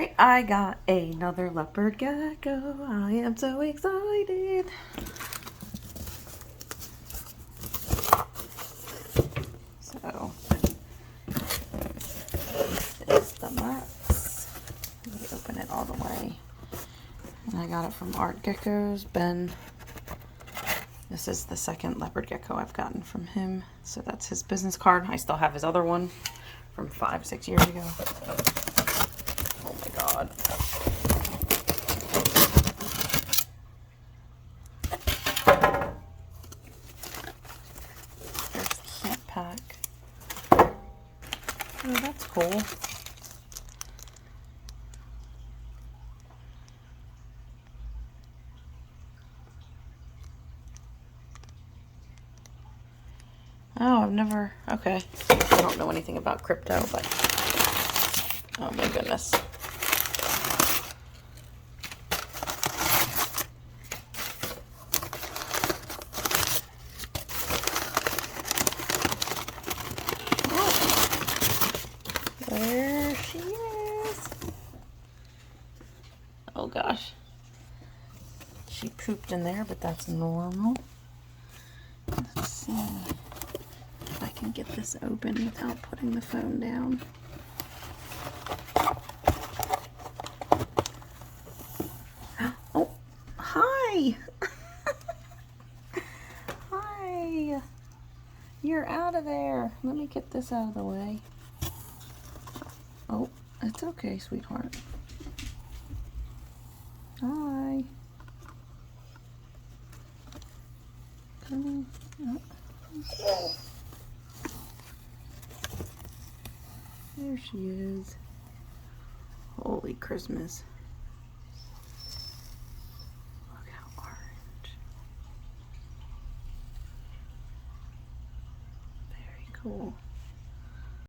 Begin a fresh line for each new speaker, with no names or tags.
Alright, I got another leopard gecko. I am so excited. So, this is the box. Let me open it all the way. And I got it from Art Geckos. Ben, this is the second leopard gecko I've gotten from him. So that's his business card. I still have his other one from 5-6 years ago. Oh my god. There's the heat pack. Oh, that's cool. Oh, I've never, okay. I don't know anything about crypto, but, oh my goodness. There she is. Oh gosh. She pooped in there, but that's normal. Let's see if I can get this open without putting the phone down. Oh, hi. Hi. You're out of there. Let me get this out of the way. Oh, it's okay, sweetheart. Hi. Come on. Oh. There she is. Holy Christmas. Look how orange. Very cool.